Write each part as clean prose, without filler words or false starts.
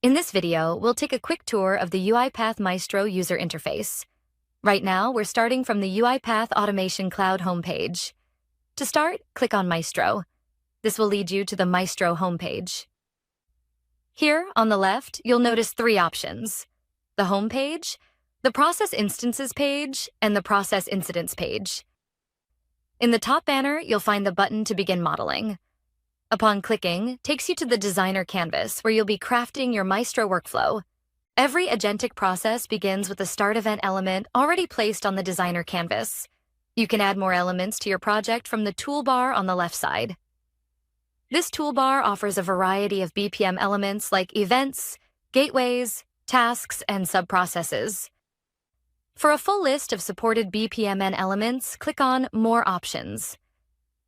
In this video, we'll take a quick tour of the UiPath Maestro user interface. Right now, we're starting from the UiPath Automation Cloud homepage. To start, click on Maestro. This will lead you to the Maestro homepage. Here, on the left, you'll notice three options: the homepage, the Process Instances page, and the Process Incidents page. In the top banner, you'll find the button to begin modeling. Upon clicking, takes you to the designer canvas where you'll be crafting your Maestro workflow. Every agentic process begins with a start event element already placed on the designer canvas. You can add more elements to your project from the toolbar on the left side. This toolbar offers a variety of BPM elements like events, gateways, tasks, and subprocesses. For a full list of supported BPMN elements, click on More Options.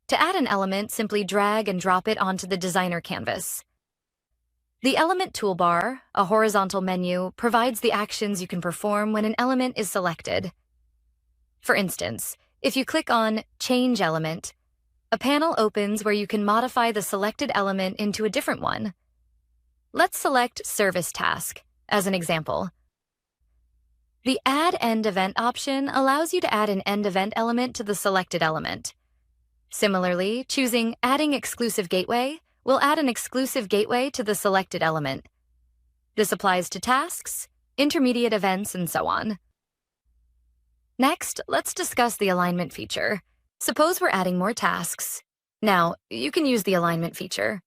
To add an element, simply drag and drop it onto the designer canvas. The Element toolbar, a horizontal menu, provides the actions you can perform when an element is selected. For instance, if you click on Change Element, a panel opens where you can modify the selected element into a different one. Let's select Service Task as an example. The Add End Event option allows you to add an end event element to the selected element. Similarly, choosing Adding Exclusive Gateway will add an exclusive gateway to the selected element. This applies to tasks, intermediate events, and so on. Next, let's discuss the alignment feature. Suppose we're adding more tasks. Now, you can use the alignment feature.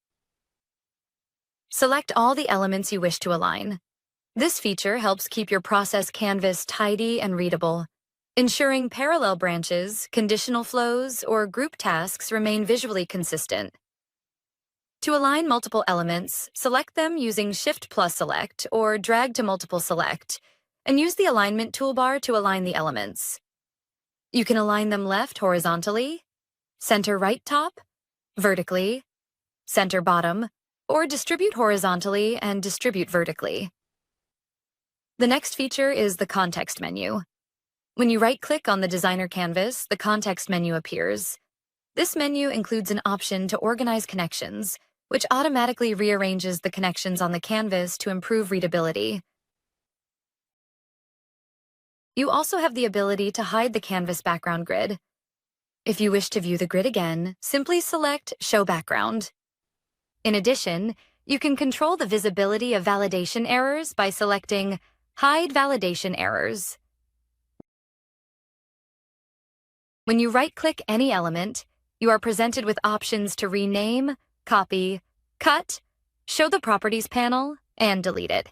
Select all the elements you wish to align. This feature helps keep your process canvas tidy and readable, ensuring parallel branches, conditional flows, or group tasks remain visually consistent. To align multiple elements, select them using Shift+Select or Drag to Multiple Select, and use the Alignment toolbar to align the elements. You can align them left horizontally, center right top, vertically, center bottom, or distribute horizontally and distribute vertically. The next feature is the Context menu. When you right-click on the designer canvas, the context menu appears. This menu includes an option to organize connections, which automatically rearranges the connections on the canvas to improve readability. You also have the ability to hide the canvas background grid. If you wish to view the grid again, simply select Show Background. In addition, you can control the visibility of validation errors by selecting Hide Validation Errors. When you right-click any element, you are presented with options to rename, copy, cut, show the Properties panel, and delete it.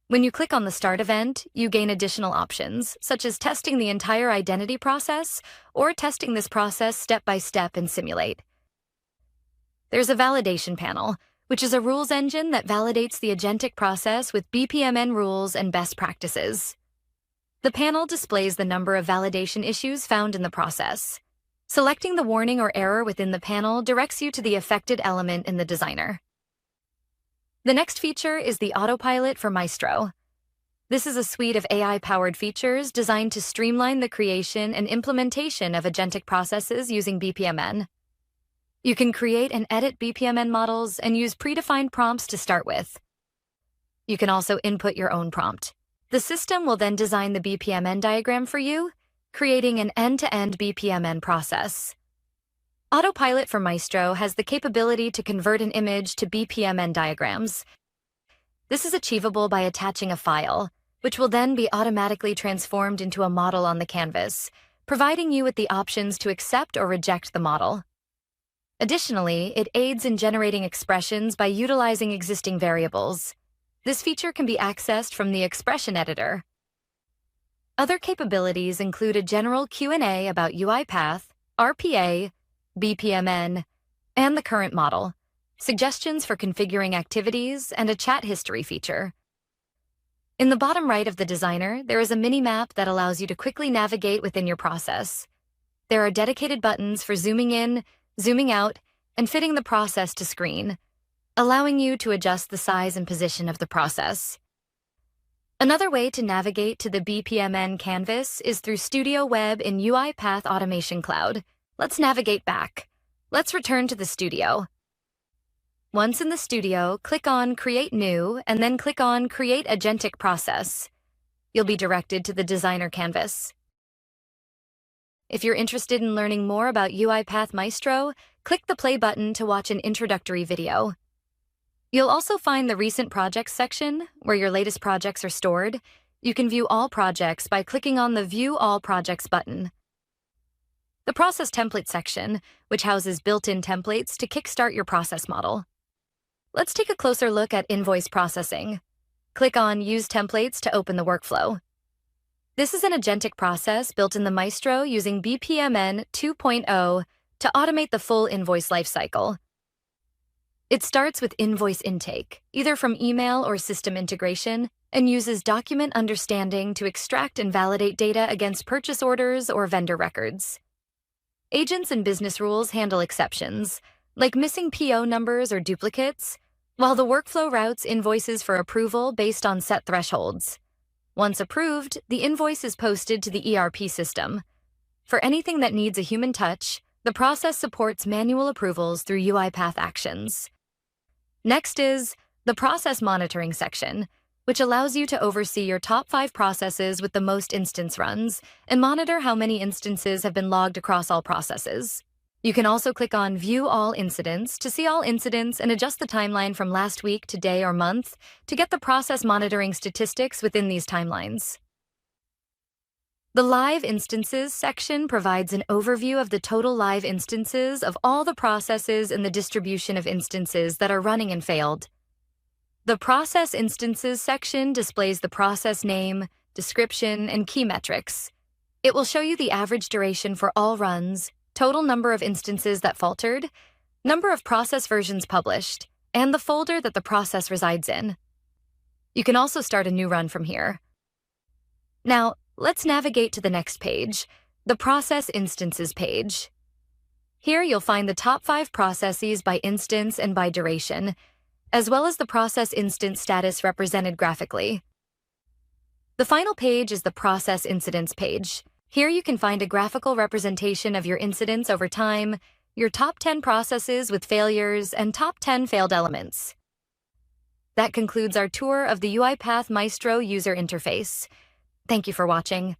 When you click on the Start event, you gain additional options, such as testing the entire identity process or testing this process step by step in Simulate. There's a Validation panel, which is a rules engine that validates the agentic process with BPMN rules and best practices. The panel displays the number of validation issues found in the process. Selecting the warning or error within the panel directs you to the affected element in the designer. The next feature is the Autopilot for Maestro. This is a suite of AI-powered features designed to streamline the creation and implementation of agentic processes using BPMN. You can create and edit BPMN models and use predefined prompts to start with. You can also input your own prompt. The system will then design the BPMN diagram for you, creating an end-to-end BPMN process. Autopilot for Maestro has the capability to convert an image to BPMN diagrams. This is achievable by attaching a file, which will then be automatically transformed into a model on the canvas, providing you with the options to accept or reject the model. Additionally, it aids in generating expressions by utilizing existing variables. This feature can be accessed from the expression editor. Other capabilities include a general Q&A about UiPath, RPA, BPMN, and the current model, suggestions for configuring activities, and a chat history feature. In the bottom right of the designer, there is a mini-map that allows you to quickly navigate within your process. There are dedicated buttons for zooming in, zooming out, and fitting the process to screen, allowing you to adjust the size and position of the process. Another way to navigate to the BPMN canvas is through Studio Web in UiPath Automation Cloud. Let's navigate back. Let's return to the studio. Once in the studio, click on Create New and then click on Create Agentic Process. You'll be directed to the designer canvas. If you're interested in learning more about UiPath Maestro, click the play button to watch an introductory video. You'll also find the Recent Projects section, where your latest projects are stored. You can view all projects by clicking on the View All Projects button. The Process Template section, which houses built-in templates to kickstart your process model. Let's take a closer look at invoice processing. Click on Use Templates to open the workflow. This is an agentic process built in the Maestro using BPMN 2.0 to automate the full invoice lifecycle. It starts with invoice intake, either from email or system integration, and uses document understanding to extract and validate data against purchase orders or vendor records. Agents and business rules handle exceptions, like missing PO numbers or duplicates, while the workflow routes invoices for approval based on set thresholds. Once approved, the invoice is posted to the ERP system. For anything that needs a human touch, the process supports manual approvals through UiPath Actions. Next is the Process Monitoring section, which allows you to oversee your top 5 processes with the most instance runs and monitor how many instances have been logged across all processes. You can also click on View All Incidents to see all incidents and adjust the timeline from last week to day or month to get the process monitoring statistics within these timelines. The Live Instances section provides an overview of the total live instances of all the processes and the distribution of instances that are running and failed. The Process Instances section displays the process name, description, and key metrics. It will show you the average duration for all runs, total number of instances that faltered, number of process versions published, and the folder that the process resides in. You can also start a new run from here. Now, let's navigate to the next page, the Process Instances page. Here you'll find the top 5 processes by instance and by duration, as well as the process instance status represented graphically. The final page is the Process Incidents page. Here you can find a graphical representation of your incidents over time, your top 10 processes with failures, and top 10 failed elements. That concludes our tour of the UiPath Maestro user interface. Thank you for watching.